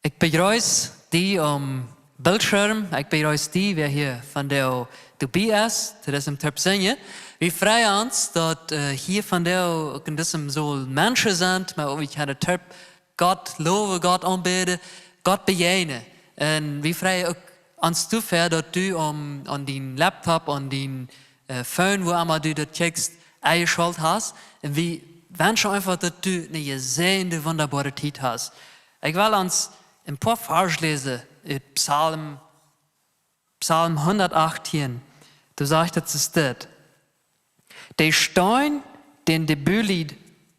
Ik begrüße die am Bildschirm. Ik begrüße die, wer hier van de dabei ist, zu diesem Terpsingen. Wir freuen uns, dass hier von der in diesem so Menschen sind, maar ich habe Terp Gott loven, Gott aanbidden, Gott bejenen. Und wir freuen uns dafür, dass du an den Laptop, an den Phone, wo immer du das checkst, eingeschaltet hast. Und wir wünschen einfach, dass du eine gesehene, wunderbare Zeit hast. Ich will uns ein paar Vers lesen, Psalm 118. Du sagst, das ist das. Der Stein, den die Bühlied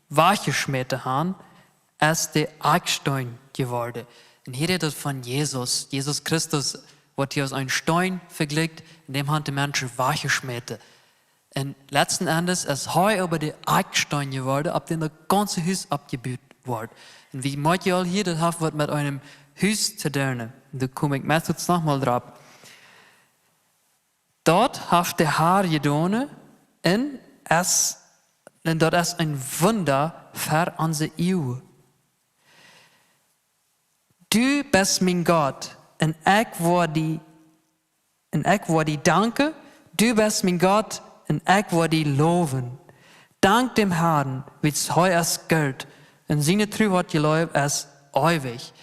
wachgeschmissen haben, ist der Eckstein geworden. Und hier redet von Jesus. Jesus Christus wird hier aus einem Stein verglichen, in dem haben die Menschen wachgeschmissen. Und letzten Endes ist er über den Eckstein geworden, ab dem das ganze Haus abgebaut wird. Und wie manche all hier das haben, wird mit einem Haus zu tun. Da komme ich meistens nochmal drauf. Dort hat der Herr getan, und dort ist ein Wunder für unsere Ehe. Du bist mein Gott, und ich will dir danken. Du bist mein Gott, und ich will dir loben. Dank dem Herrn, wie es heute ist gilt. Und seine Treuheit geläubt ist ewig.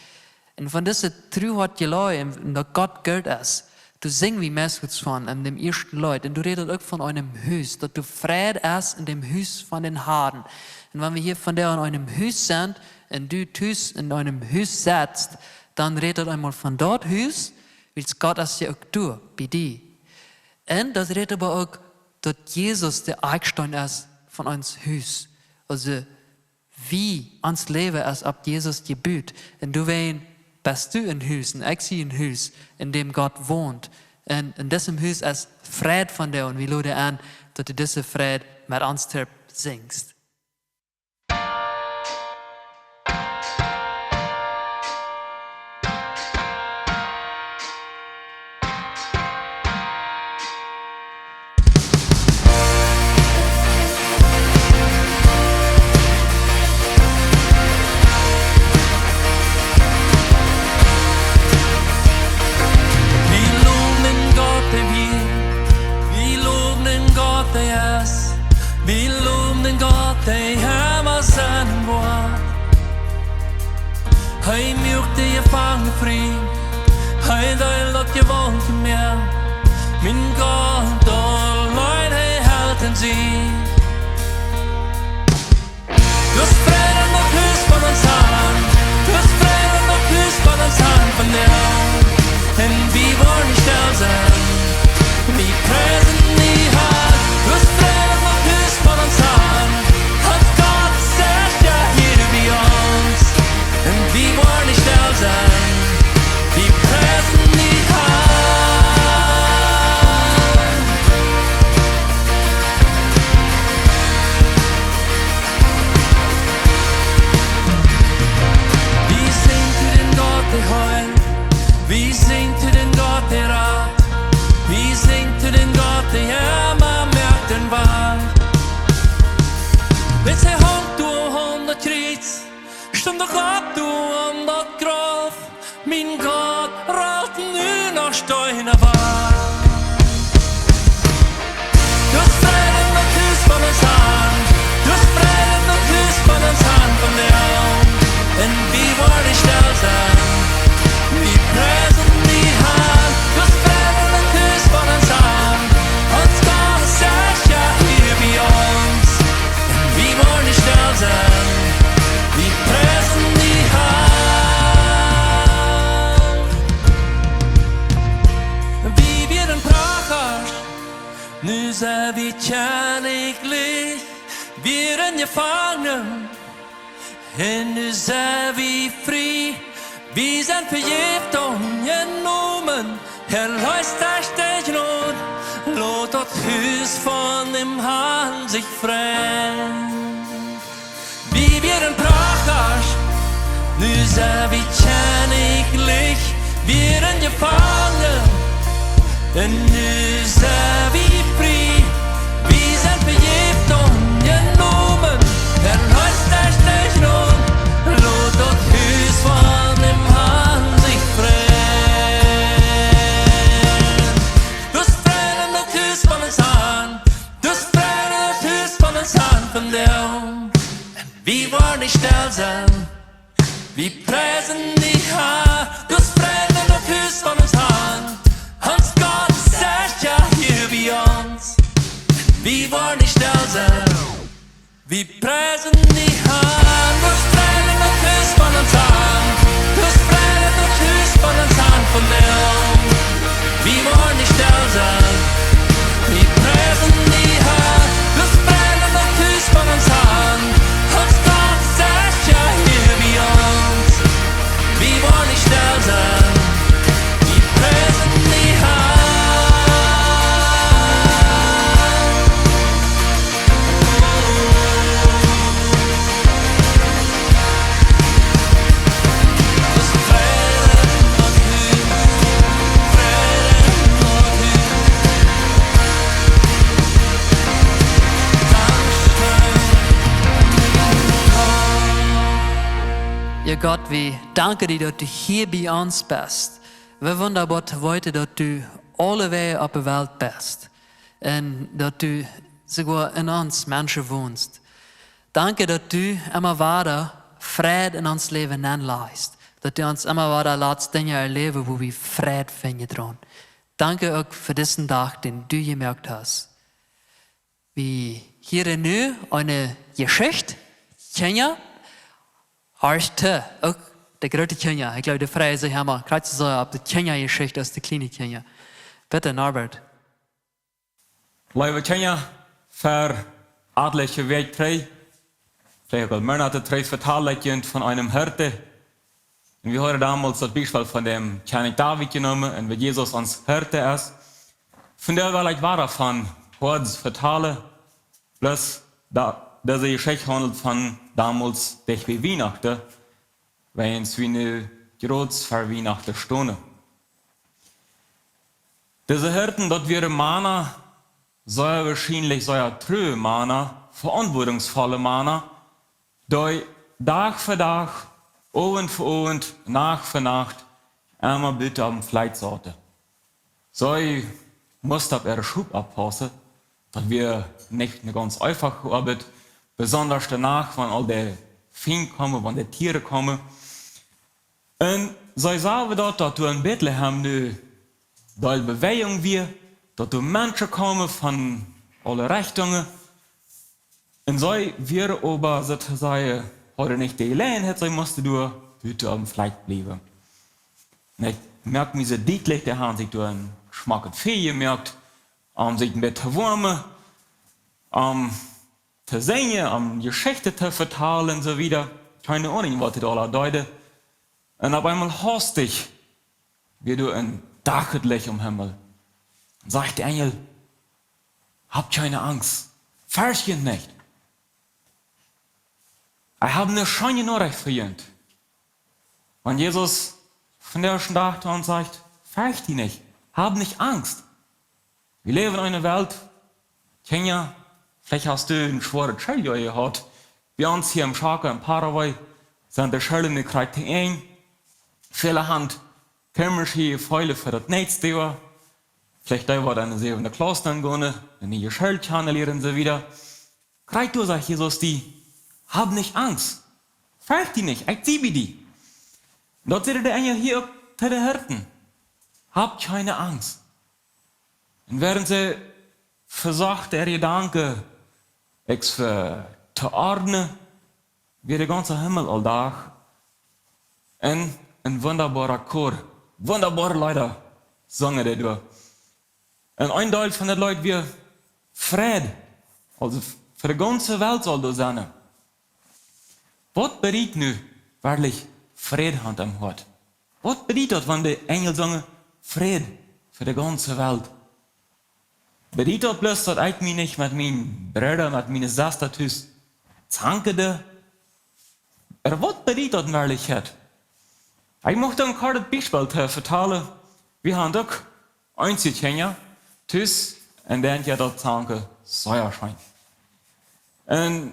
Und von dieser Treuheit geläubt, und dass Gott gilt ist, du singst wie meistens von dem ersten Leut. Und du redest auch von einem Haus, dass du Friede hast in dem Haus von den Herren. Und wenn wir hier von der in einem Haus sind, und du tust in einem Haus sitzt, dann redet einmal von dort Haus, weil Gott ist ja auch du, bei dir. Und das redet aber auch, dass Jesus der Eckstein ist von uns Haus. Also, wie uns Leben ist ab Jesus gebüht. Und du bist du in Haus, und ich sehe ein Haus, in dem Gott wohnt. Und in diesem Haus ist Friede von dir, und wir laden an, dass du diese Friede mit uns singst. Vi loven den Gott, der hemma seinen Wort. Hei mjukt är fangfri, hei döjlat jag vant med. Min Gott och lögn hei helten sig. Du hast freden och hus på hans hand, du hast freden och hus på hans hand för nu. En vi var ni stälsen, vi presen ni har. Du hast freden och hus på hans hand, hans Gott säger jag här vid oss. En vi var ni stälsen, vi presen ni har. Vi sing till den gata höj, vi sing till den gata rat. Vi sing till den gata hemma med den var. Vet sig hånd och hånd och krits, stund och gott och hånd och grov. Min Gott, ralt nu när stöjna var. Du har freden och hus på hans hand, du har freden och hus på hans hand för nu. En vi var det stälsen, vi presen ni hand. Du har freden och hus på hans hand, hans Gott säger jag här vid oss. En vi var det stälsen, vi presen ni hand. Vi blir en prakars, nu ser vi kärleklig. Vi är en gefangen, nu ser vi fri. Vi sind vergift ungenomen, Herr lässt dich not. Låt oss hus von dem Herrn sich freien. Vi blir en prakars, nu ser vi kärleklig. Vi är en gefangen, nu ser vi fri. Vi sind vergift ungenomen, Herr lässt dich not. Låt oss hus von dem Herrn still sein. Wir preisen dich, Herr, du hast Frieden und das Haus von uns Herrn. Uns Gott sagt ja hier bei uns, wir wollen nicht still sein. Wir preisen dich, Herr, du hast Frieden und das Haus von uns Herrn. Du hast Frieden und das Haus von uns Herrn von dir. Wir wollen nicht still sein. Wir preisen dich, Herr, du hast Frieden und das Haus von uns Herrn. Uns Gott sagt ja hier bei uns, wir wollen nicht still sein. Wir preisen dich, Herr. Das Frieden und Haus, Frieden und Haus. Ja Gott, wir danken dir, dass du hier bei uns bist. Wir wunderbar heute, dass du alle Wege auf der Welt bist. Und dass du sogar in uns Menschen wohnst. Danke, dass du immer weiter Frieden in uns Leben anleihst. Dass du uns immer weiter lässt Dinge erleben, wo wir Frieden finden dran. Danke auch für diesen Tag, den du gemerkt hast. Wir hier nu eine Geschichte kennen. Harste, ook de grote Kenia. Ik geloof de vrije zich helemaal krijgt ze zo op de Kenia-geschichte als de kleine Kenia. Bitte, Norbert. Lieve Kenia, für adlige Weg 3, vielleicht auch Monate 3 vertalen von einem Hirte. Und wir haben damals das Beispiel von dem König David genommen und wie Jesus uns Hirte ist. Von der Welt war davon, kurz vertalen, bloß diese Geschichte handelt von damals durch wie Weihnachten, wenn es wie eine groß für Weihnachten Stunde. Diese Hirten, dort wäre Mana, sehr wahrscheinlich sehr true Mana, verantwortungsvolle Mana, die Tag für Tag, Abend für Abend, Nacht für Nacht, einmal bitte am Fleisch sorte. So musste auf ihre Schub abpassen, dass wir nicht eine ganz einfache Arbeit, besonders danach, wenn all die Vieh kommen, wenn die Tiere kommen. Und so sagen dort, dass du in Bethlehem nu da Bewegung wir, dass du Menschen kommen von alle Richtungen. Und so wir aber sozusagen, heute nicht die Gelegenheit sein musste, du bitte am Fleisch bleiben. Und ich merke mir so deutlich, der haben sich durch einen Geschmack und Fee gemerkt, sich mit Wärme, zu singen, Geschichten zu vertalen und so wieder. Keine Ahnung, was das alle deuten. Und auf einmal hast dich, wie du ein Dachlicht am Himmel. Und sagt der Engel, habt keine Angst, fürchtet nicht. Ich habe eine schöne Nachricht für ihn. Und Jesus von der Tag und sagt, fürchtet nicht, hab nicht Angst. Wir leben in einer Welt, Kenia, vielleicht hast du einen schweren Schuljahr gehabt. Bei uns hier im Schaka in Paraguay sind die Schulen in Kreis viele Hand kümmern sich Freude für das nächste Jahr. Vielleicht da war deine 7. Klasse dann gegangen, eine neue Schule lernen und so wieder. Kreis du, sagt Jesus, die, hab nicht Angst. Fürcht die nicht, ich liebe die. Dort sieht der Engel hier zu den Hirten. Habt keine Angst. Und während sie versucht, der Gedanke, zu ordnen, wie der ganze Himmel all da. Und ein wunderbarer Chor, wunderbare Leute sangen die durch. Und ein Teil von den Leuten wir Frieden, also für die ganze Welt soll das sein. Was bedeutet nu wirklich Frieden hat am Hort? Was bedeutet das, wenn die Engel sagen, Frieden für die ganze Welt? Bedeutet das bloß, dass ich mich nicht mit meinen Brüdern, mit meinen Schwestern zankede? Aber was bedeutet das in Wirklichkeit? Ich möchte ein kurzes Beispiel vertellen. Wir haben doch Einzelkinder, und dann ja das Zanke Säuerschein. Und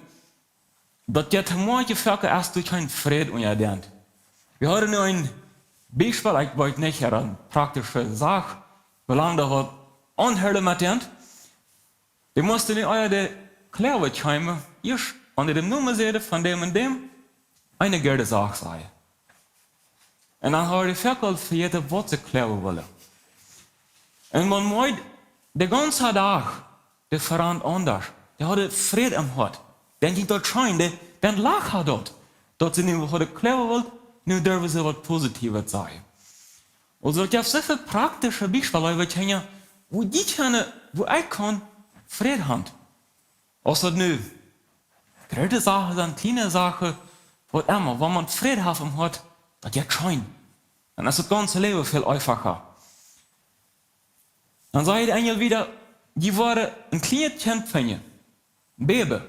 das geht morgen Völker erst durch einen Frieden unerlernt. Wir haben nur ein Beispiel, ich wollte nicht eine praktische Sache, belang da was anhören mit denen. Die mussten in euer Klärwort kommen, ich unter dem Nummer sehen von dem und dem, eine gerde Sache sei. Und dann habe ich verkauft für jede, was sie klären wollen. Und man meint, der ganze Tag, der verrannt anders. Der hatte Frieden im Hart. Der ging dort schein, der lag er dort. Dort sie nicht heute klären wollen, nun dürfen sie was Positives sein. Also, ich habe so viele praktische Beispiele, wo ich kenne, wo ich kann, Frieden haben. Außer nu, große Sachen sind kleine Sachen, was immer, wenn man Frieden hat im Hart, das geht schein. Dann ist das ganze Leben viel einfacher. Dann sagt der Engel wieder, die waren ein kleines Kind von ihr, ein Baby.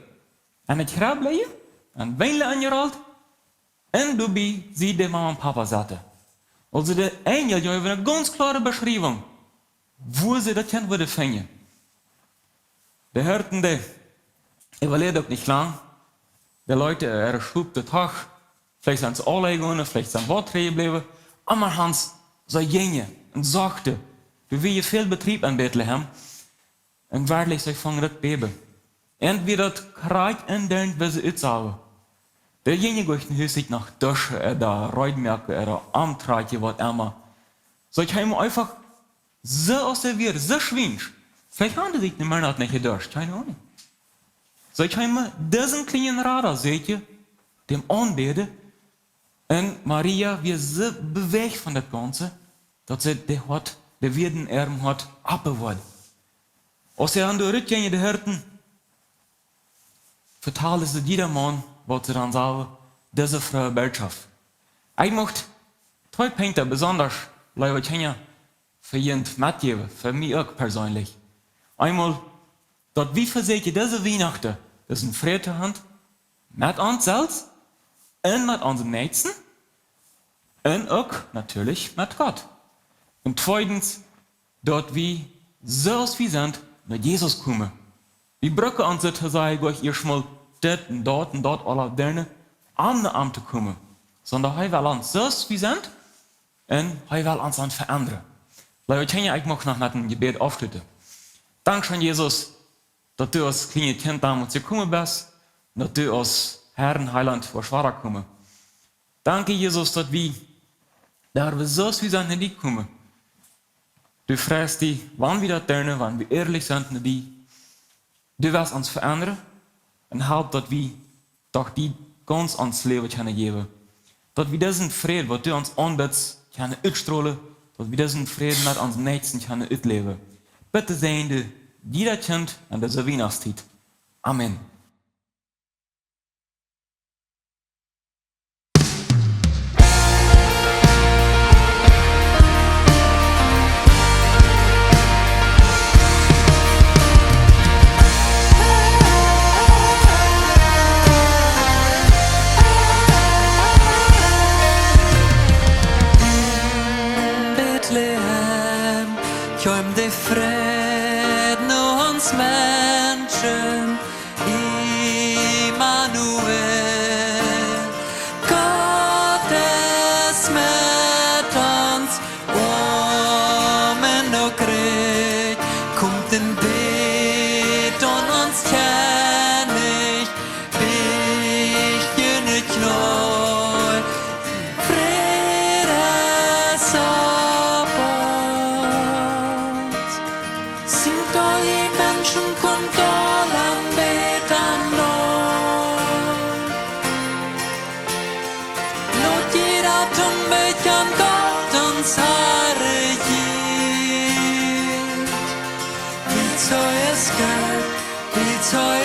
En het grab liggen, en wijnle aangerollt, en daarbij zie de mama en papa zaten. Also de Engel geven een ganz klare beschrijving, wo sie das Kind würden finden. Die hörten die, überlebt auch nicht lang, die Leute, schlug den Tag, vielleicht sind sie alle gegangen, vielleicht sind sie wach geblieben, aber Hans so jene und sagte, wie je viel Betrieb in Bethlehem, und wahrlich sie fangen das Baby. Entweder das Kreuz in den, wie sie es sagen. Derjenige geht nicht nach Dusche oder Reutmerke oder Amtreitje, was immer. So ich habe einfach so aus der Welt, so schwingt. Vielleicht haben die sich nicht mehr nicht geduscht, keine Ahnung. So ich habe diesen kleinen Radar, seht ihr, dem Anbeten, und Maria wird so bewegt von das Ganze, dass sie die Werden erben hat, abgewonnen. Als sie an der Rückgänge der Hirten, vertalen sie jeder Mann, was sie dann sagen, diese frohe Botschaft. Ich möchte 2 Punkte besonders, Leute kennen, für jeden mitgeben, für mich auch persönlich. Einmal, dass wie versehen diese Weihnachten, das ein Friede Hand, mit uns selbst und mit unseren Nächsten und auch natürlich mit Gott. Und zweitens, dort wie so wie sind, mit Jesus kommen. Die Brücke an sich zu sagen, ich ihr schmal dort und dort alle derne, an der Amt zu kommen. Sondern er will uns so wie sind und er will uns dann verändern. Leute, ich möchte noch mit einem Gebet aufschließen. Dankeschön, Jesus, dass du als kleines Kind damals gekommen bist, dass du als Herrn Heiland vor Schwager kommst. Danke, Jesus, dass wir so wie sind in die kommen. Du fragst die, wann wir das tun, wann wir ehrlich sind mit die. Du wirst uns verändern und help, dass wir doch die ganz ans Leben können geben. Dass wir diesen Frieden, was du uns anbietest, können ausstrahlen, dass wir diesen Frieden mit uns Nächsten können ausleben. Bitte sehen du jeder Kind an dieser Weihnachtszeit. Amen. Kom det fred någons Menschen, Immanuel. Gott ist mit uns, Omen och Gret, kommt in Bet und uns kännig, Bichten i knäu, Fredes Singt all die Menschen, kommt all anbeten Lord. Låt jeder Tung bekannt Gott uns Herre gitt. Wie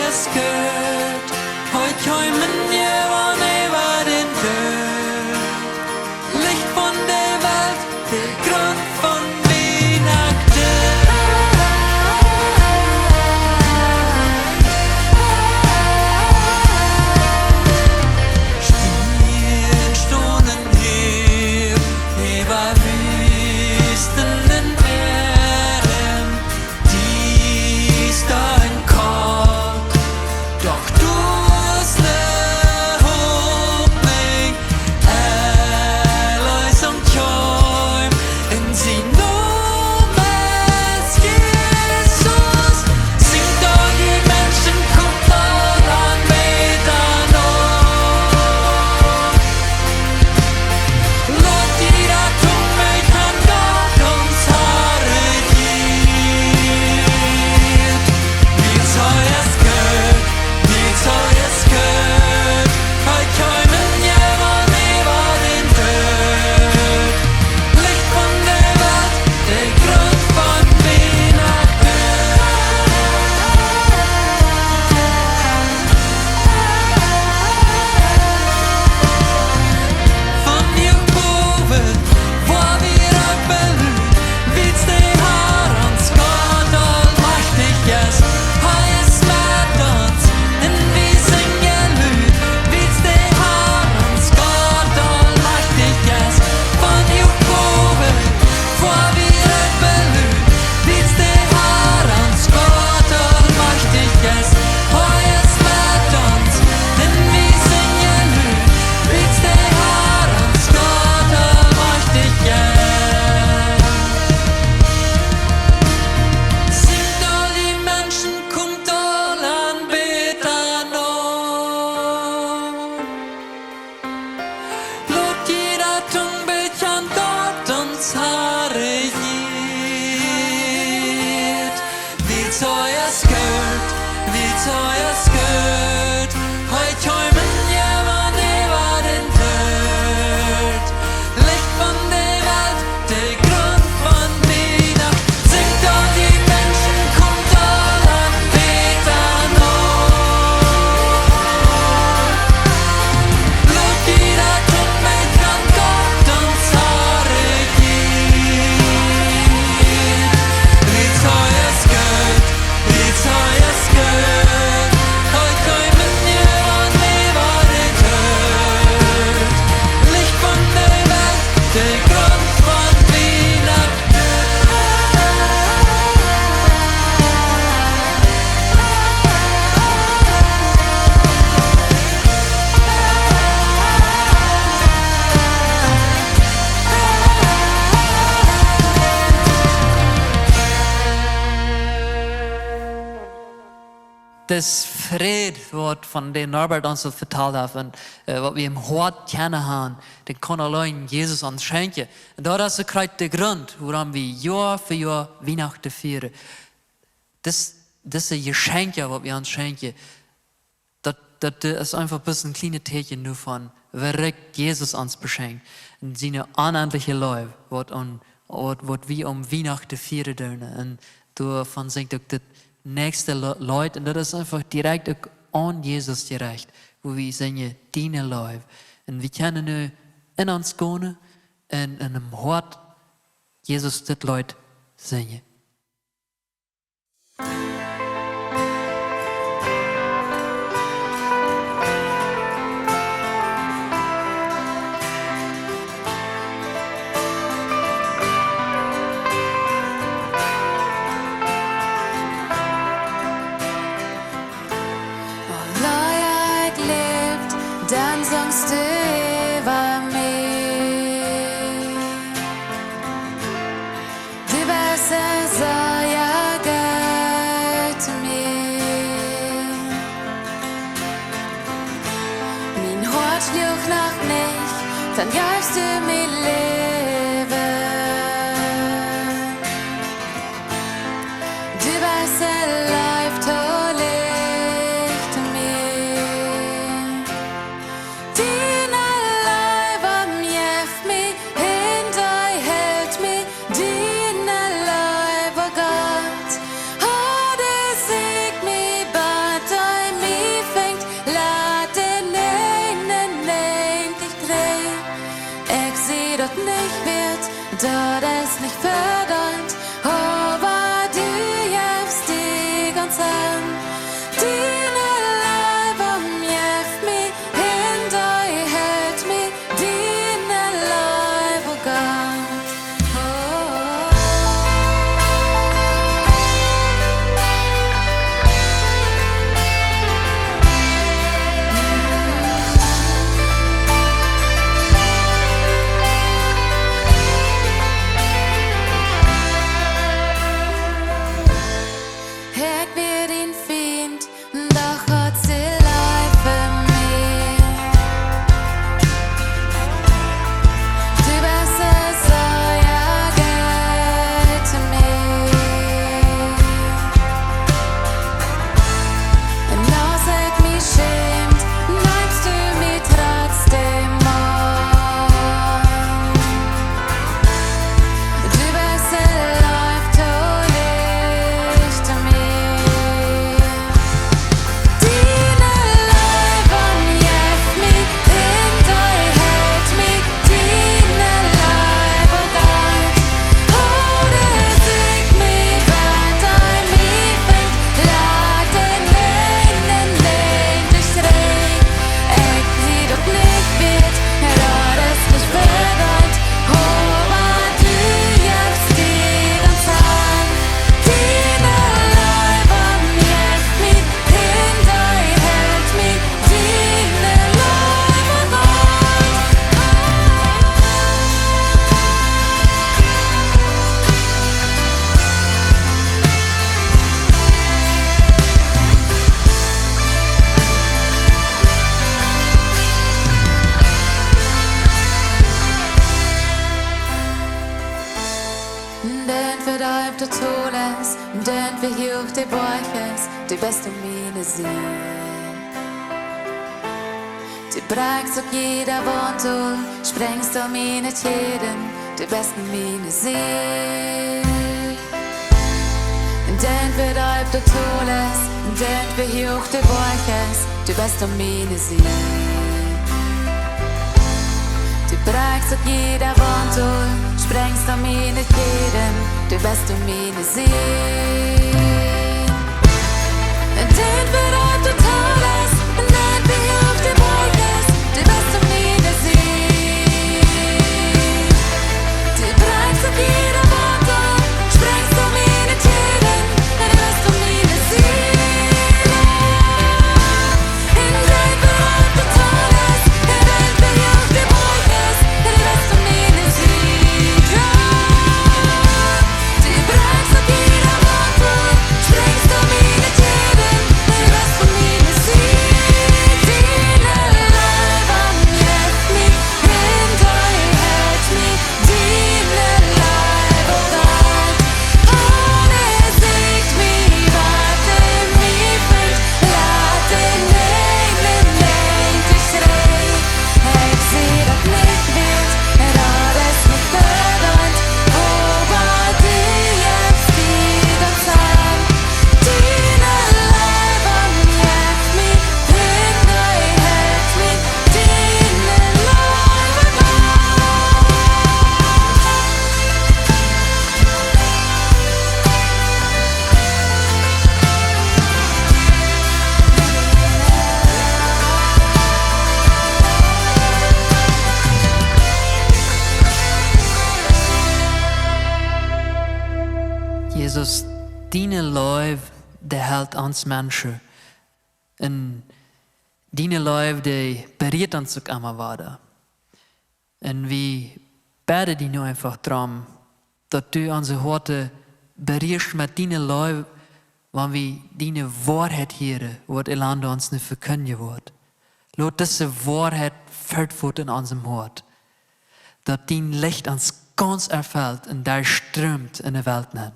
es gött, heut kommen jemand über den Död. Licht von der Welt, der Grund von das Fried, wat von den Norbert uns vertelt hat, und was wir im Hort kennen haben, den kann allein Jesus uns schenken. Und das ist der Grund, warum wir Jahr für Jahr Weihnachten feiern. Das ist Geschenke, was wir uns schenken. Das ist einfach ein bisschen ein kleines Tätchen nur von, wer Jesus uns beschenkt. Und seine unendliche Liebe, was wir Weihnachten feiern. Und davon singt auch das nächste Leute, und das ist einfach direkt an Jesus gerecht, wo wir singen, deine Liebe. Und wir können nur in uns gehen und in einem Hort Jesus das Leute singen. Dan zongst du över mig. Du bäste så jag gött mig. Min Hort slog noch nicht, dann gabst du mir Leben. Du bäste läuft och licht mig. Dina liv omgift mig, in dig helt mig. Dina liv var gott. Har du segt mig, bad dig mig fängt. Lad den einen dich drehen. Ich seh dort nicht wird, dort ist nicht verdammt. Aber du gäbst dig ganz an. Dina liv omgift mig, in dig helt mig. Dina liv var gott. Jag blir din fiend, doch hat sie live för mig. Du bäste så jag gött mig. Lass ich mich schämt, nimmst du mich trotzdem an. Du bäste läuft och licht mig. Dina liv omgift mig, in dig helt mig. Dina liv var gott. Har du segt mig, bad dig mig fängt. Lad den einen dich drehen. Ich sie doch nicht wird, rör es nicht verdammt. Aber du gäbst dig ganz an. Dina liv omgift mig, in dig helt mig. Dina liv var gott. Den verdammt och tåles, den förgjort det borges, du bäst om mina sin. Du bräks och jeder vantor, sprängst av mina kedjan, du bäst om mina sin. Den verdammt och tåles, den förgjort det borges, du bäst om mina sin. Du bräks och jeder vantor, sprängst av mina kedjan, du bäst om mina sin. Den verdammt och tåles, den förgjort det borges, du bäst om mina sin. Du bräks och jeder vantor, sprängst av mina kedjan, du bäst om mina sin. Den verdammt och tåles, den förgjort det borges, du bäst om mina sin. Du bräks och jeder vantor, sprängst av mina kedjan, du bäst Jesus, deine Liebe, der hält uns Menschen. Und deine Liebe, die berührt uns auch immer weiter. Und wir beten dich nur einfach darum, dass du unsere Worte berührst mit deiner Liebe, wenn wir deine Wahrheit hören, was Elande uns nicht verkündigen wird. Lass diese Wahrheit fällt in unserem Hort. Dass dein Licht uns ganz erfüllt und da strömt in der Welt hin.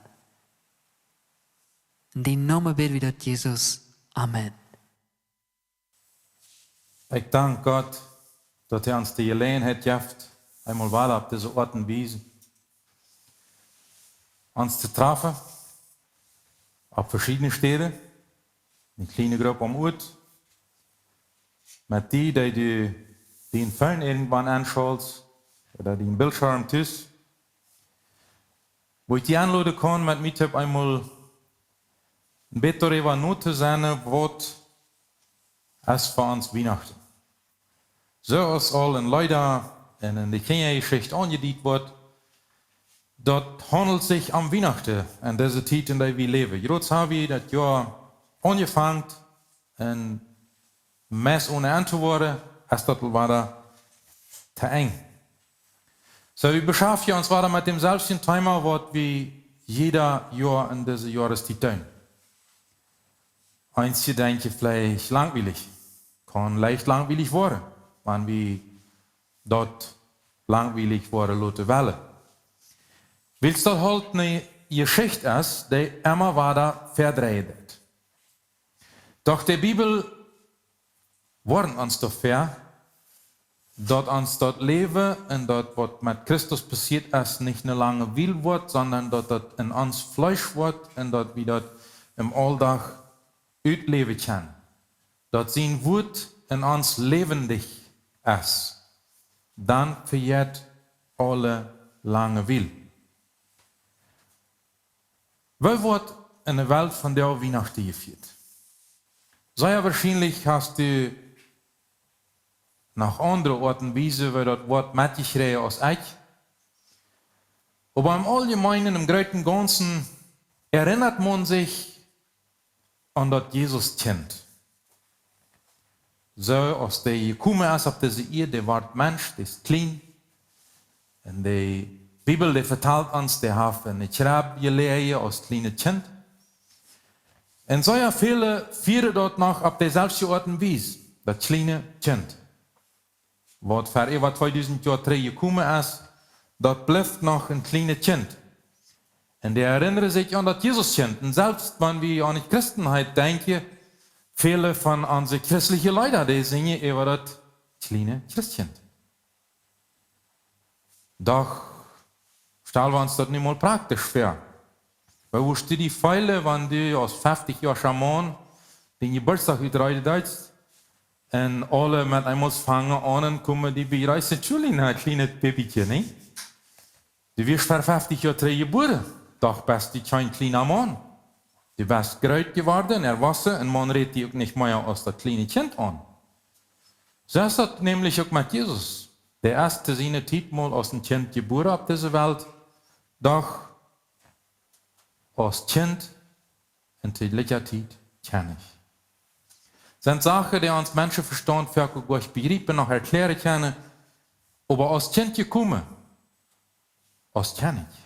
In deinem Namen beten wir das, Jesus. Amen. Ich danke Gott, dass uns die Gelegenheit gibt, einmal weiter auf diese Orten wiesen, uns zu treffen, auf verschiedene Städte, eine kleine Gruppe am Ort, mit die den Film irgendwann anschaut, oder den Bildschirm tust, wo ich die anladen kann, mit mir einmal ein bisschen darüber nachzudenken, was es für uns Weihnachten. So ist all in Leider in der Kindergeschichte angedient wird, dort handelt sich am Weihnachten an dieser Zeit, in der wir leben. Jetzt haben wir das Jahr angefangen, und Mess ohne Antworten, es dort weiter zu eng. So, wir beschäftigen uns weiter mit dem selben Thema, was wir jeder Jahr in dieser Jahreszeit tun. Einige denken vielleicht langweilig, kann leicht langweilig werden, wenn wir dort langweilig worden lassen wollen. Weil es dort halt eine Geschichte ist, die immer weiter verdreht. Doch die Bibel warnt uns dafür, dass uns dort Leben und dort, was mit Christus passiert ist, nicht eine lange Will wird, sondern dass das in uns Fleisch wird und dass wir dort im Alltag ausleben können. Dass sein Wort in uns lebendig ist. Dann verjährt alle lange Will. Wie wird in der Welt von der Weihnachten gefeiert? Sehr wahrscheinlich hast du nach anderen Orten wiesen, wo das Wort mitgeschrieben als ich. Aber im Allgemeinen, im großen Ganzen, erinnert man sich an das Jesus-Kind. So, als der gekommen ist auf diese Erde, der war Mensch, der ist klein. Und die Bibel, die vertelt uns, der hat eine Schraub gelegt als kleines Kind. Und so viele feiern dort noch auf derselben Art und Weise, das kleine Kind. Was vor über 2000 Jahren gekommen ist, das bleibt noch ein kleines Kind. Und der erinnert sich an das Jesus-Kind. Und selbst wenn wir an die Christenheit denken, viele von unseren christlichen Leuten, die singen über das kleine Christkind. Doch stellen wir uns das nicht mal praktisch vor. Weil wo steht die Pfeile, wenn du aus 50 Jahren Schaman den Geburtstag utreitet und alle mit einmal fangen an und kommen die bereits Entschuldigung, ein kleines Babychen, ne? Du wirst vor 50 Jahren geboren, doch bist du kein kleiner Mann. Du bist groß geworden, erwachsen, und man redet dich auch nicht mehr als das kleine Kind an. So ist das nämlich auch mit Jesus. Der ist zu seiner Zeit mal als ein Kind geboren auf dieser Welt, doch als Kind in täglicher Zeit kenne ich. Das sind Sachen, die uns Menschenverstand für gut begreifen, noch erklären können, aber als Kind gekommen, als kenne ich.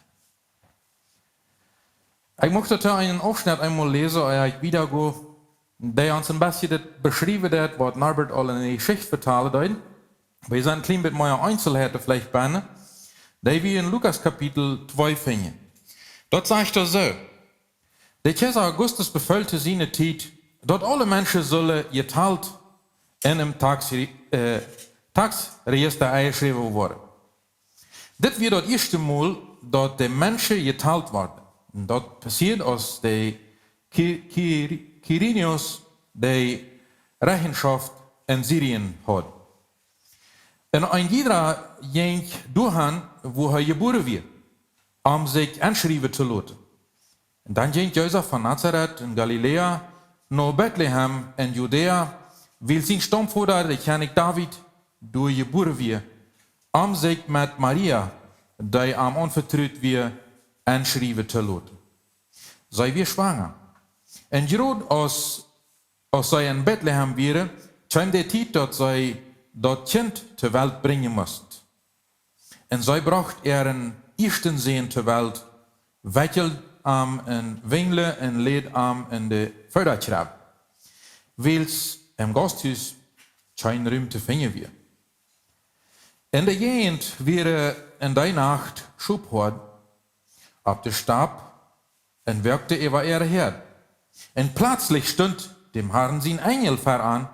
Ich möchte da einen Aufschnitt einmal lesen, ich wiedergehe, der uns ein bisschen beschrieben hat, was Norbert all in die Geschichte verteilt hat. Wir sind ein klein bisschen mehr Einzelheiten vielleicht bei ihnen, die wir in Lukas Kapitel 2 finden. Dort sagt er so, der Kaiser Augustus befehlte seine Zeit, dort alle Menschen sollen geteilt in einem Tagsregister eingeschrieben werden. Das wird das erste Mal, dass die Menschen geteilt werden. Und das passiert, als der Quirinius die Rechenschaft in Syrien hat. Und ein jeder ging durch, wo er geboren wird, um sich anschreiben zu lassen. Und dann ging Josef von Nazareth in Galiläa nach Bethlehem in Judäa, weil sein Stammvater, der König David, durch geboren wird, um sich mit Maria, die am anvertraut wird, anschreiben zu lassen. sei wir schwanger. En gerade als zij in Bethlehem waren, kwam de tijd dat zij dat kind ter Welt brengen moest. En zij bracht een eerste zin ter Welt, wekkelarm en wingle en leedarm in de vooruitschrap. Wils im Gasthuis geen ruimte vinden wir. In de gegend wäre in die Nacht Schubhord op de Stab en werkte über ihre Herd. En plötzlich stund dem Herrn sein Engel voran,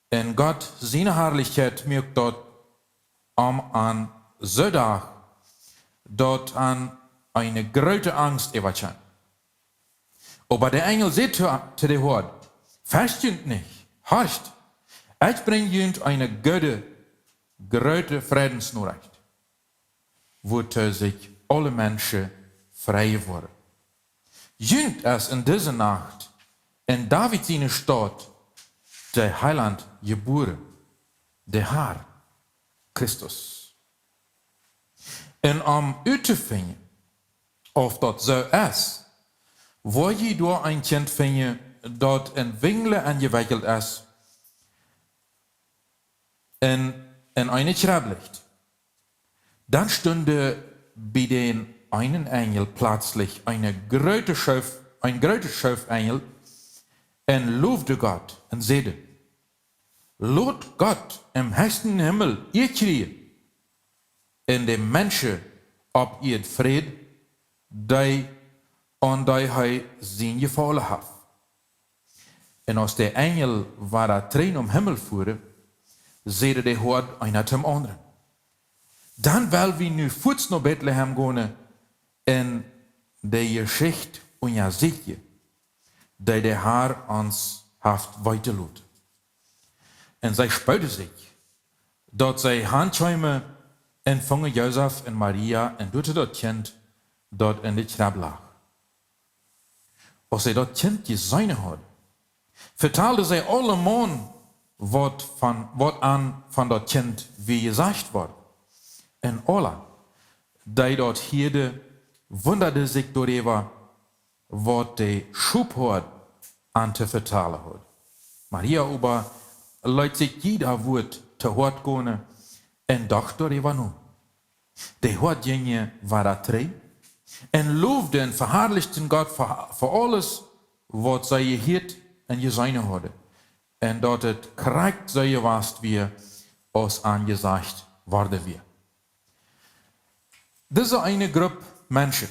en Gott seine Herrlichkeit mögt dort an Södach, dort an eine große Angst überschein. Aber der Engel sagt zu der Hord, fürchtet nicht, horcht, ich bringe jünd eine große Friedensnachricht, wozu sich alle Menschen frei wurden. Jünd es in dieser Nacht in David seine Stadt der Heiland geboren, der Herr Christus. En om uit te vinden of dat zo is, wil je door een kind vinden dat in wingelen en gewikkeld is in eine Schraub ligt. Dann stünde bei den einen Engel plötzlich ein großer Schöpfengel und lobte Gott und sagte, Lot Gott im höchsten Himmel ihr kriegen, in dem Menschen ob ihr Fried, die an die er sein gefallen hat. Und als der Engel war da Tränen Himmel fuhren, sagte der Hort einer zum anderen. Dann will wir nu voets naar Bethlehem gaan en de Geschichte und ja sicher, die der Herr uns haft weiterlot. En zij spuiten sich, dat zij handschäume empfangen Josef en Maria en doorte dat kind dat in de krab lag. Als zij dat kind gezien hadden, vertelde zij allemaal wat aan van dat kind wie gezegd wordt. En alle, die dort hierde, wunderde sich darüber, wat de Schubhord an te vertalen had. Maria aber leid sich jeder Wort te hort gone en dacht darüber nu. De Hortjenje war da drei en loofde en verherrlichten Gott für alles, wat zij geheerd en gezien hadden. En dat het korrekt zo was wie als angesagt worden wir. Diese eine Gruppe Menschen,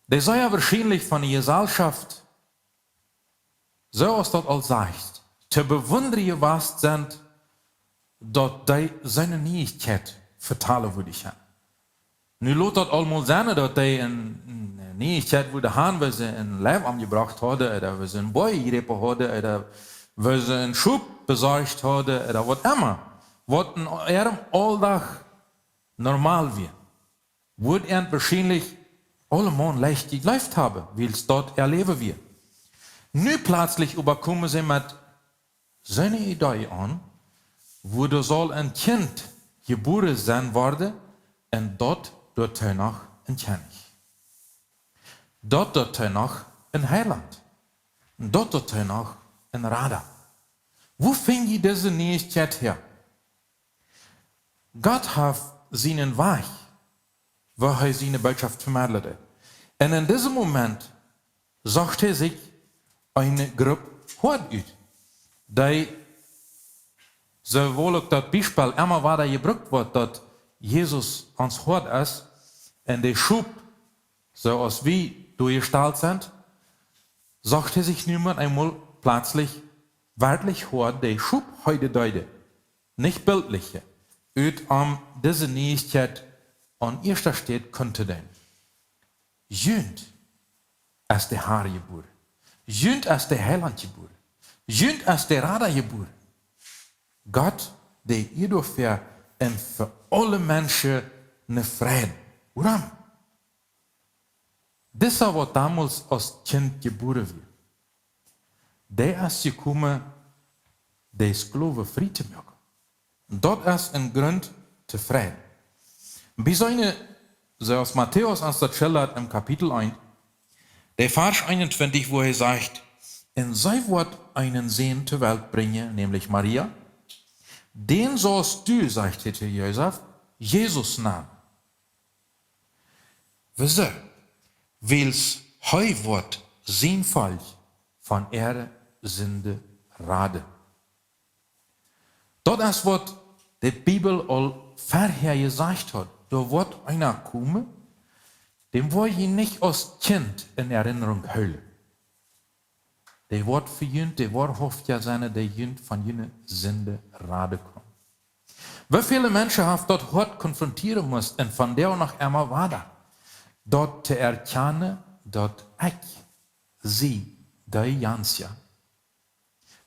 die sei ja wahrscheinlich von der Gesellschaft, so als das all sagt, zu bewundern gewesen sind, dass die seine Nähigkeit vertalen würde ich haben. Nu lot dat allemaal zijn dat die een Nähigkeit würde haben, weil sie ein Leben angebracht hadden, oder weil sie ein Boy gerepen hadden, oder weil sie einen Schub besorgt hadden, oder was immer. Was in ihrem Alltag normal wird. Wird wahrscheinlich allemal leicht gelebt haben, weil es dort erleben wir. Nu plötzlich überkommen sie mit seiner Idee an, wo da soll ein Kind geboren sein worden und dort noch ein König. Dort noch ein Heiland. Und dort noch ein Radar. Wo fing ich diese Nähigkeit her? Gott hat seinen Weg, wo er seine Botschaft vermittelte. Und in diesem Moment sagt er sich eine Gruppe Hort aus, die sowohl auch das Beispiel immer weiter gebraucht wird, dass Jesus ans Hort ist und der Schub, so als wir durchgestellt sind, sagt er sich niemand einmal plötzlich wörtlich Hort, der Schub heute deute, nicht bildliche, und diese Nähigkeit an erster Stelle könnte denn. Jünd ist der Herr geboren. Jünd ist der Heiland geboren. Jünd ist der Radar geboren. Gott, der hierdoor en für alle Menschen eine Frieden. Warum? Das ist was damals als Kind geboren wird. Der ist gekommen, der Sklave frei zu machen. Und dort ist ein Grund zu Frieden. Bei seine, zoals Matthäus uns das schildert im Kapitel 1, Der Vers 21, wo er sagt, en zij wordt einen Sehn zur Welt bringen, nämlich Maria. Den sollst du, sagt er zu Josef, Jesus nennen. Wieso? Weils hij wordt zijn volk van ihre Sünde raden. Dat is wat de Bibel al vorher gesagt hat. Da wird einer kommen, dem will je nicht als Kind in Erinnerung heulen. Der wird für jünd, der wird hofft ja seine, der jünd von jene Sünde raden kommt. Wie viele Menschen haben dort hart konfrontieren müssen und von der noch einmal war da. Dort zu erkennen, dort ich, sie, die Jansja,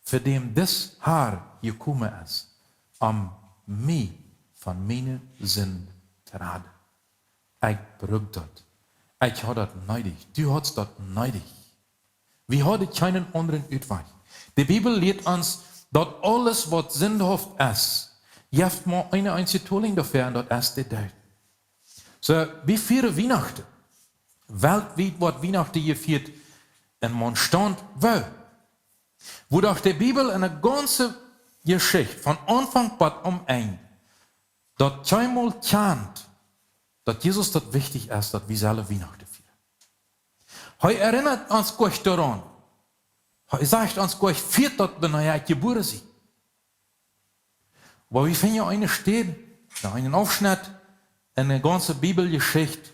für dem das Haar gekommen ist, mich von meinen Sünden zu raden. Ich brauche das. Ich habe das nötig. Du hast das nötig. Wir haben keinen anderen Ausweg. Die Bibel lehrt uns, dass alles, was sündhaft ist, heeft maar eine einzige Tolling dafür, und das ist der Tod. So, wir feiern Weihnachten. Weltweit wird Weihnachten gefeiert. Und man stand wo? Wo doch die Bibel eine ganze Geschichte von Anfang bis am Ende, dass keinmal kennt, dass Jesus das wichtig ist, dass wir selber Weihnachten feiern. Er erinnert uns gleich daran. Er sagt uns gleich, feiert das, wenn er geboren ist. Aber wir finden ja eine Stelle, einen Aufschnitt in der ganzen Bibelgeschichte,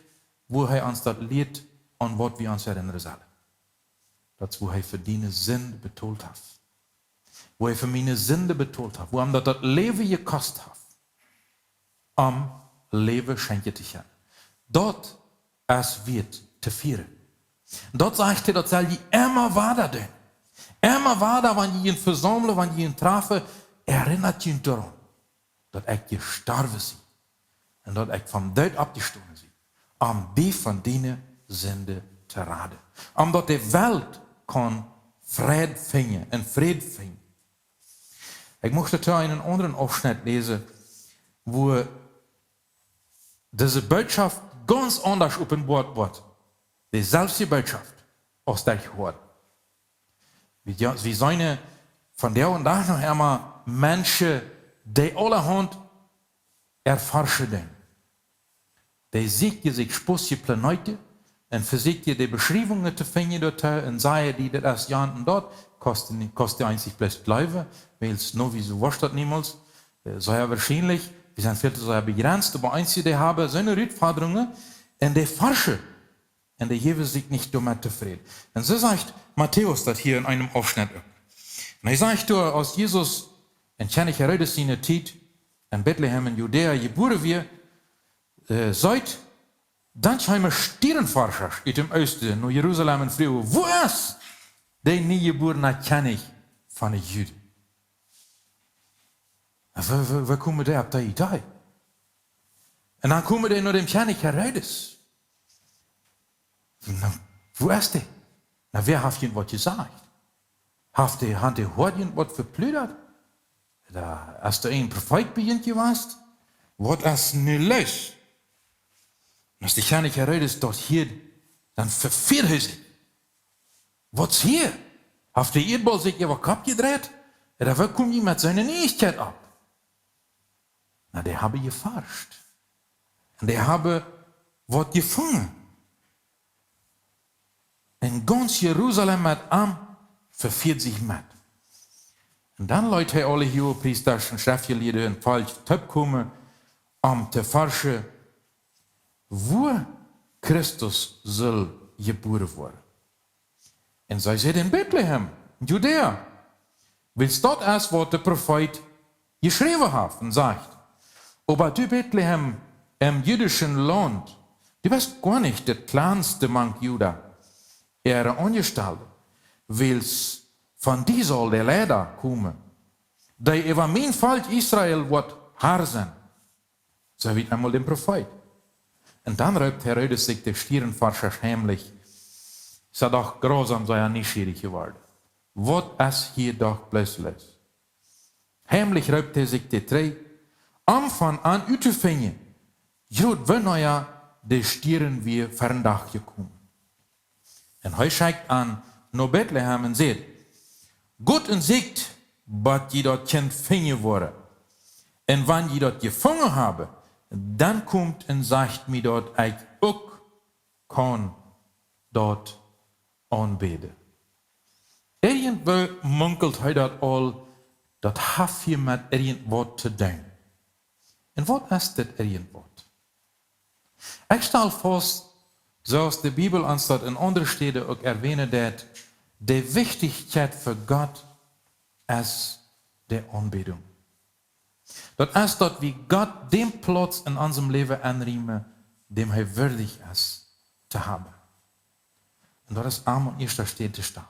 wo er uns das lehrt und was wir uns erinnern sollen. Das, wo er für deine Sünde betont hat. Wo er für meine Sünde betont hat. Wo er das Leben gekostet hat. Am Leben schenkt dich an. Dort es wird zu feiern. Dort sagt er, das soll je immer weiter tun. Immer weiter, wenn je ihn versammeln, wenn je ihn treffen, erinnert ihn daran, dass ich gestorben bin. Und dass ich vom Tod abgestorben bin. Die von denen Sünde zu raden. Dass die Welt kann Frieden finden und Frieden finden. Ich möchte da einen anderen Abschnitt lesen, wo diese Botschaft ganz anders offenbart wird. Die selbste Botschaft aus der Hort. Wie seine von der und da noch einmal Menschen, die allerhand erforschen. Die sieht sich spürsige Planeten und versucht die Beschreibungen zu finden dort und sagen, die das ja und dort kostet einzig bloß bleiben, weil es nur wie so was das niemals. So ja wahrscheinlich, wir sind viel zu sehr begrenzt, aber einzige, die haben so eine Herausforderungen und die forschen. Und die geben sich nicht damit zufrieden. Und so sagt Matthäus das hier in einem Aufschnitt. Und er sagt da, als Jesus in Tschenich Herodes seine Zeit in Bethlehem in Judäa geboren wird, sagt, dann scheinbar Stierenforscher aus dem Osten, nach Jerusalem und fragen, wo ist der niegeborene König von den Juden? Wo kommen die auf die Idee? Und dann kommen die nach dem König Herodes. Na, wo ist der? Na, wer hat ihnen was gesagt? Hat die Hort ihnen was verplüdert? Da ist der ein Prophet bei ihnen gewesen? Was ist nicht los? Und als die König Herodes dort hier, dann verfehlt er sich. Was hier? Hat der Erdball sich über den Kopf gedreht? Oder wo kommt ihm mit seiner Nächtigkeit ab? Na, der habe geforscht. Und der habe was gefunden. In ganz Jerusalem mit verfehlt sich mit. Und dann Leute alle hier, Priester und Schriftgelehrte und falsch kommen, zu forschen, wo Christus soll geboren werden. Und sie sind in Bethlehem, in Judäa. Weil dort ist, was der Prophet geschrieben hat und sagt, aber du Bethlehem im jüdischen Land, du bist gar nicht der kleinste Mann Juda. Ihre Angestellten, weil von die soll der Leder kommen, die über mein Volk Israel wird Herr sein. So wie einmal den Prophet. Und dann raubt Herodes sich der Stierenforscher heimlich. Ist doch grausam, sei er neugierig geworden. Was ist hier doch plötzlich? Heimlich raubt sich die drei, von an auszufinden, Jod, wenn ja die Stieren wir für den Tag gekommen. En hij kijkt aan naar Bethlehem en zegt, God en zegt, dat je dat kind vinden worden. En wanneer je dat gevangen hebben, dan komt en zegt me dat ik ook kan dat aanbidden. Irgendwo munkelt hij dat al, dat heeft je met irgendwat te doen. En wat is dit irgendwat? Ik stel vast, zoals de Bibel aanstaat in andere steden ook erwähnen, dat de wichtigheid voor God is de aanbidding. Dat is dat we God den plaats in ons leven aannemen, dem hij würdig is te hebben. En dat is allemaal eerst steeds te staan.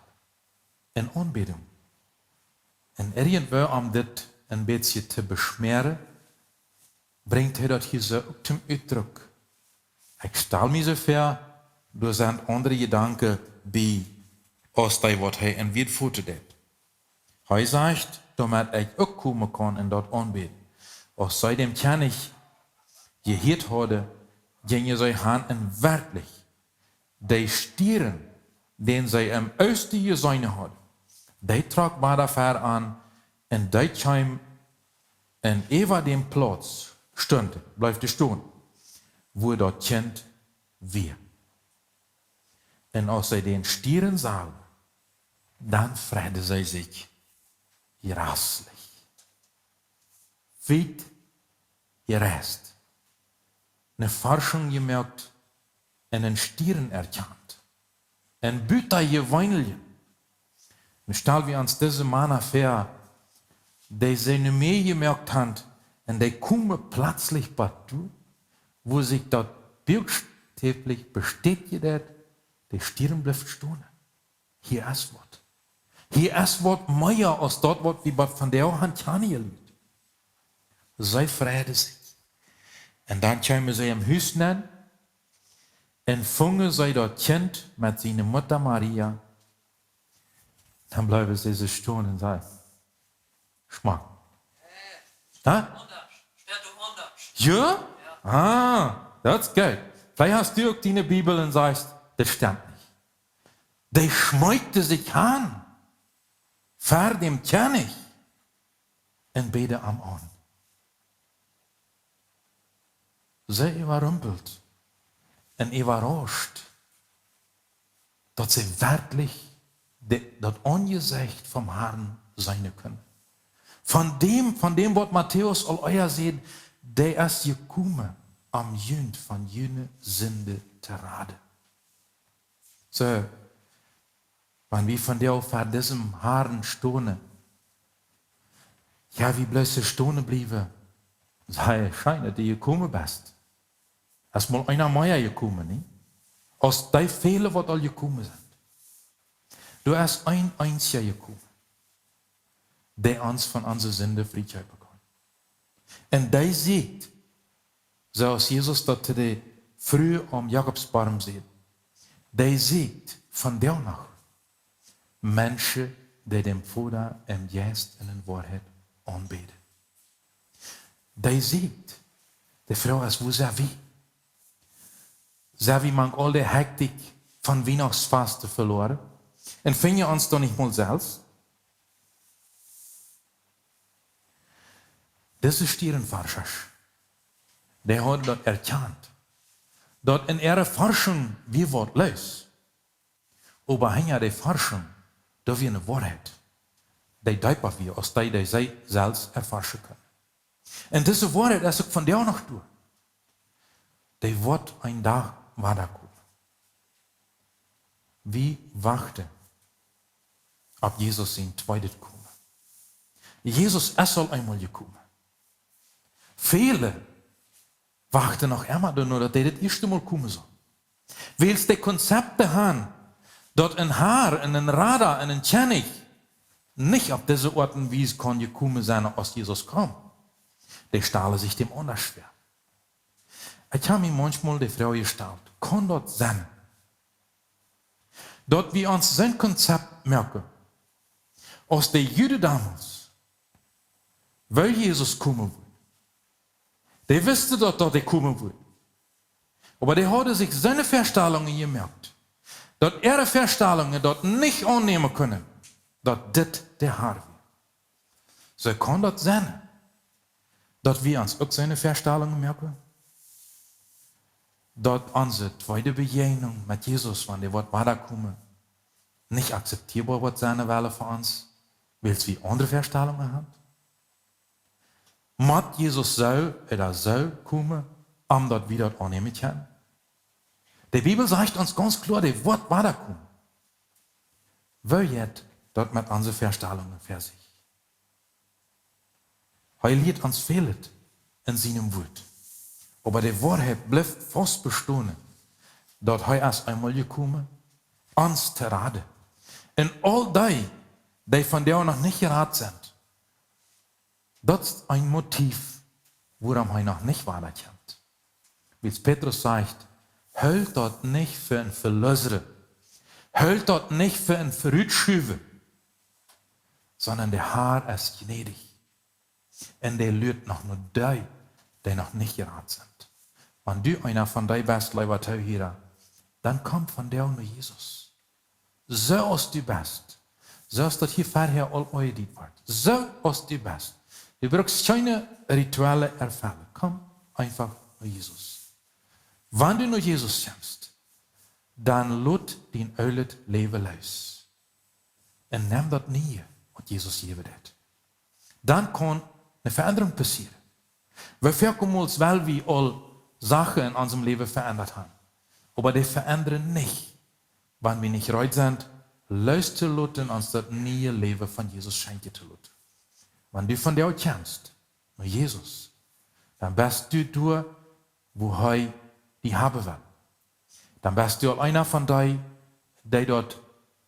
En aanbidding. En irgendwo om dit een beetje te besmeren, brengt hij dat hier zo ook ten uitdruk. Ik stel me zo ver, door zijn andere gedanken bij, als hij wat hij en weer voeten deed. Hij zegt, damit ik ook komen kan en dat aanbidden. Als zij dem kennig geheerd hadden, ging je zij gaan en werkelijk die stieren, den zij am oosten gezien hadden, die trok maar ver aan en die kwam en Eva dem plaats stond, blijft staan, wo dat kind weer. En als zij den stieren zagen, dan vreugde zij zich gerasselijk. Weit gereist. Een Forschung gemerkt en een stieren erkannt. En buta je weinelje. En stel wir uns diese Mann vor, die seine Meer gemerkt hat, und die kommen plötzlich partout, wo sich das buchstäblich bestätigt, die Stirn bleibt stehen. Hier ist was. Hier ist was mehr als dort, was wie von der Hand liegt. Zij vreugde zich. En dan kwamen zij im Huis neer en vingen zij dat kind met zijn moeder Maria. Dan blijven zij zo staan en zeggen, schmack. Ja? Ah, dat is goed. Vielleicht hast du auch die Bibel und sagst, das stimmt nicht. Die schmeugte sich an, vor dem König und bete am an. Zij überrumpelt en überrascht, dat ze werkelijk dat aangezicht vom Herrn zijn kunnen. Van dem wat Matthäus al euer seht, der ist gekommen, am Jünd von jene Sünde te raden. So, wenn wir von der vor diesem Herrn stonen, ja, wie bloß stonen bleiben, sei scheint, die gekommen bist. Es ist mal einer mehr gekommen, nicht? Aus die viele, was all gekommen sind. Du hast ein einziger gekommen, der uns von unserer Sünde Friedheit bekommt. Und der sieht, so als Jesus das früh am Jakobsbaum sieht, der sieht von der Nacht Menschen, die dem Vater im Geist und in Wahrheit anbeten. Der sieht, die Frau ist, wo sind wir? Zijn we mank al die hectiek van Weihnachtsfasten verloren? En vind je ons dan niet mal zelfs? Deze Stierenforschers, die hadden dat erkannt, dat in ihrer Forschung wie wat leus. Aber hinter der Forschung, da wir eine Wahrheit, die deutbar wir, aus der die sie selbst erforschen können. Und diese Wahrheit ist auch von der noch durch. Die wird ein Tag weiterkommen. Wie wachten auf Jesus sein zweites Kommen. Jesus ist al einmal gekommen. Viele wachten noch immer nur, dass er das erste Mal kommen soll. Weil es die Konzepte haben, dass ein Haar, ein Radar, ein König nicht auf diese Orten, wie es kann gekommen sein, als Jesus kam. Die stellen sich dem anders schwer. Ich habe mir manchmal die Frage gestellt, kann das sein, dass wir uns sein Konzept merken, aus den Juden damals, weil Jesus kommen wird. Die wussten, dass er kommen wird. Aber die hatten sich seine Vorstellungen gemerkt. dat ihre Verstellungen dort nicht annehmen können, dass dit der Herr wird. So kann das sein, dass wir uns auch seine Verstellungen merken. Dass unsere zweite Begegnung mit Jesus, wenn der Wort weiterkommen, nicht akzeptierbar wird sein Welle für uns, weil wir andere Verstellungen haben. Mit Jesus soll kommen, das wieder annehmen können. Die Bibel sagt uns ganz klar, der Wort weiterkommen. Will jetzt dort mit unseren Verstellungen für sich. Er liet uns fehlt in seinem Wort. Aber die Wahrheit bleibt fast bestehen, dass er erst einmal gekommen, uns zu raten. Und all die von der noch nicht geraten sind, das ist ein Motiv, worum er noch nicht weiterkommt. Wie Petrus sagt, hält dort nicht für ein Verlöser, hält dort nicht für ein Verrückschübe, sondern der Herr ist gnädig. Und der lügt noch nur die noch nicht geraten sind. Wenn du einer von die bist, lieber Zuhörer, dann kommt von der nur Jesus. So als du bist, so als das hier vorher all eudit wird, so als du bist. Du brauchst keine rituelle Erfahrung. Komm einfach nur Jesus. Wenn du nur Jesus kommst, dann lädt dein altes Leben los. Und nimm das nie, was Jesus geben hat. Dann kann eine Veränderung passieren. Wir verkommen uns, weil wir all Sachen in unserem Leben verändert haben. Aber die verändern nicht, wenn wir nicht bereit sind, loszulassen, uns das neue Leben von Jesus schenken zu lassen. Wenn du von der kommst, nur Jesus, dann bist du da, wo er die haben will. Dann bist du einer von denen, die dort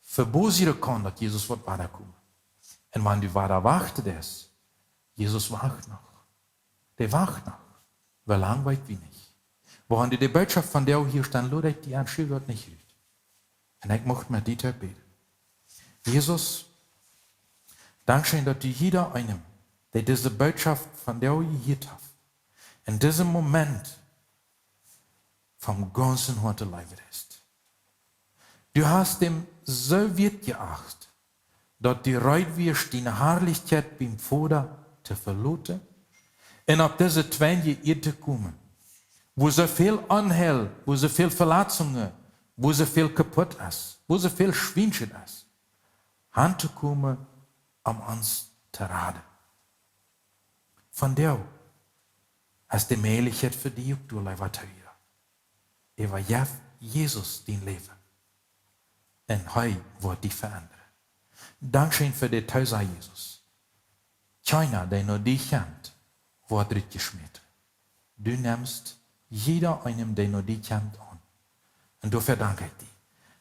verboten kann, dass Jesus wird weiterkommen. Und wenn du weiter wartest, Jesus wacht noch. Der wacht noch. Wie lang weit wie nicht. Woran die Botschaft von der hier stand, lade die an Schild dort nicht hört. Und ich möchte mit dir beten. Jesus, Dankeschön, dass du jeder einem, der diese Botschaft von der hier hat, in diesem Moment vom ganzen Herzen leibet ist. Du hast dem so wert geachtet, dass du reit wirst, deine Herrlichkeit beim Vater zu verloten und auf diese Twänje ihr zu kommen, wo so viel Anhell, wo so viel Verletzungen, wo so viel kaputt ist, wo so viel Schwinschen ist, anzukommen, um uns zu raten. Von der hast die Möglichkeit für dich, du lieber Teuer. Er war Jesus dein Leben. Und er wird dich verändern. Dankeschön für die Teuer, Jesus. Keiner, der nur dich kennt, wird rückgeschmiert. Du nimmst jeder einem, der nur dich kennt, an. Und dafür danke ich dir.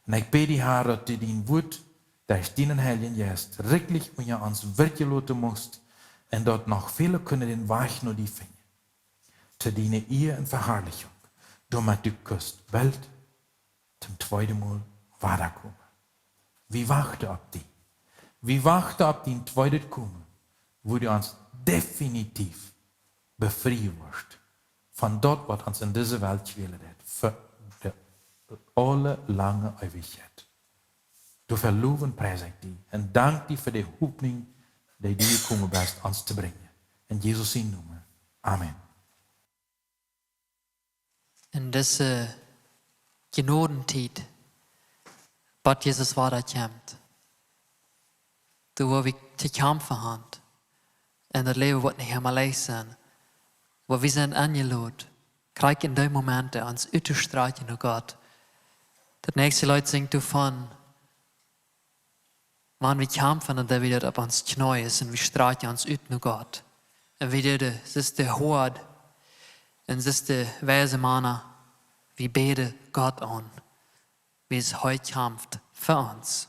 Und ich bete, Herr, dass du dein Wort, dass deinen Heiligen Geist wirklich unter uns wirken lassen musst und dort noch viele können den Weg nur die finden. Zu deiner Ehe und Verherrlichung. Damit du kannst bald zum zweiten Mal weiterkommen. Wir warten auf dich. Wir warten auf dein zweites Kommen, wo du uns definitiv befreien wirst von dort, was uns in dieser Welt quält hat, für alle lange Ewigkeit. Du verloben preis ich dich und danke dir für die Hoffnung, die du gekommen bist, uns zu bringen. In Jesus' Namen. Amen. In diese Genodentijd, bad Jesus weiterkommt, da wo wir zu kämpfen haben, und das Leben wird nicht immer leicht sein, wo wir sind angeladen, krieg in den Momenten uns uitstreichen nach Gott. Das nächste Leute singt davon, wenn wir kämpfen und dann wieder auf uns Knie ist und wir streichen uns uit nach Gott. Und wieder, das ist der Hort, und das ist der weise Mann, wir beten Gott an, wie es heute kämpft für uns.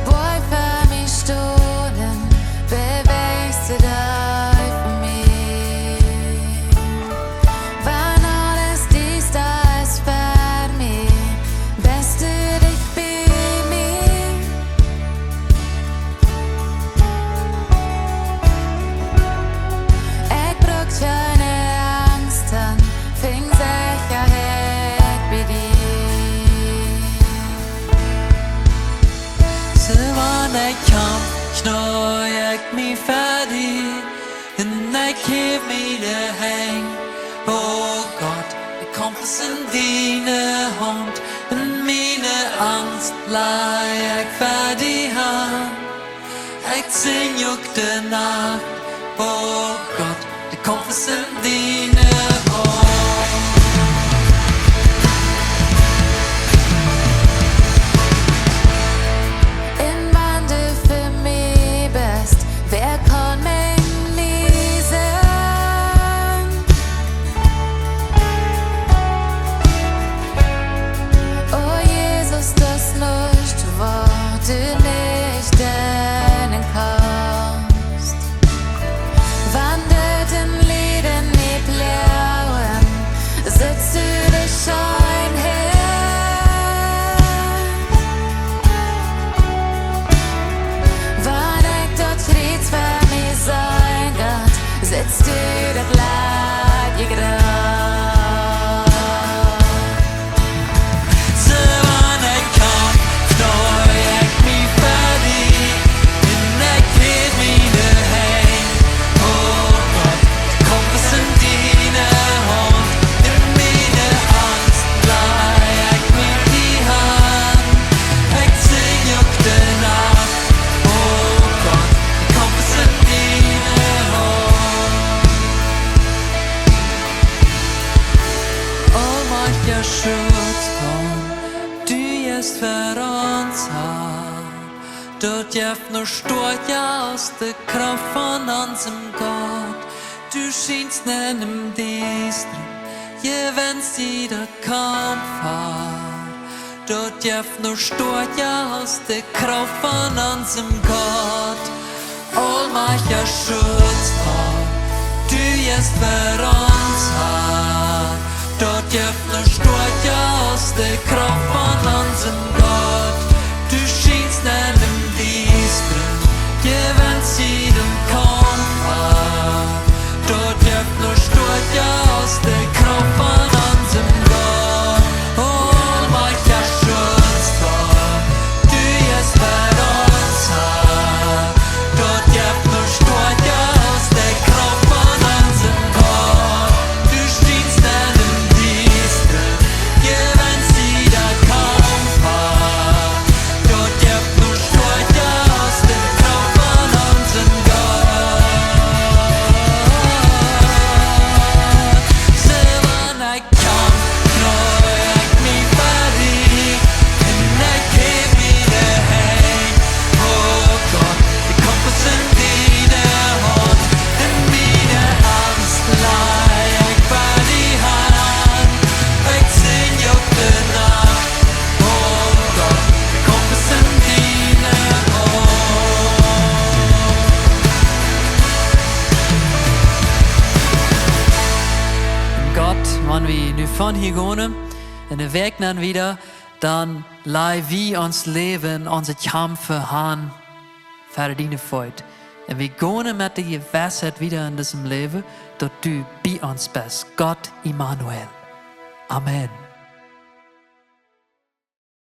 Boy knoi ik me fertig en ik geef me de hang. Oh Gott, ik kom es in deine Hand en meine Angst lag ich fertig an. Ik zing ook de nacht, oh Gott, ik kom es in deine Hand. In wann du für mich bist, wer kann mich nie sehen? Oh Jesus, das nicht, wo du nicht dennen kannst. Wann du den Lieden nicht blauen, sitzt du der Schein her. Wann ich dort frieds für mich sein Gott, sitzt du der gleiche Grad. Så wann ich kann, knoi ich me fertig en ik geef me de hang. Oh Gott, kom es in deine Hand, in meine Angst lag ich mit die Hand. Ich sing ook de nacht, oh Gott, kom es in deine Hand. Almachtiger Schutzmann, du jest för uns här. Dort jäft nur stort ja aus der Kraft von unserem Gott. Du schienst nennen Distre, je wenn's dir der Kampf hat. Dort jäft nur stort ja aus der Kraft von unserem Gott. Allmachtiger Schutzmann, du jest för uns här. Dort jäft nur stort ja aus der Kraft von unserem Gott. Du schienst nennen Distre, je wenn's dir den Kampf hat. Dort jäft nur stort ja aus der Kraft von unserem Gott. Allmachtiger Schutzmann, du jest för uns här. Dort jäft nur stort ja aus der Kraft von unserem Gott. Du schienst nennen Distre, je wenn's dir der Kampf hat. Dort jäft nur stort ja aus der Kraft von unserem Gott. Så wann ich kann, knoi ich me fertig en ik geef me de hang. Oh Gott, ik kom es in deine Hand, in meine Angst lag ich bei die Hand. Ich sing ook de nacht, oh Gott, ik kom es in deine Hand. Gott, wann wir nu von hier gehen, in der Weg dann wieder, dann leih wir uns leben, unsere Kämpfe haben, für deine Freude. Und wir gehen mit der Gewissheit wieder in diesem Leben, dass du bei uns bist. Gott Immanuel. Amen.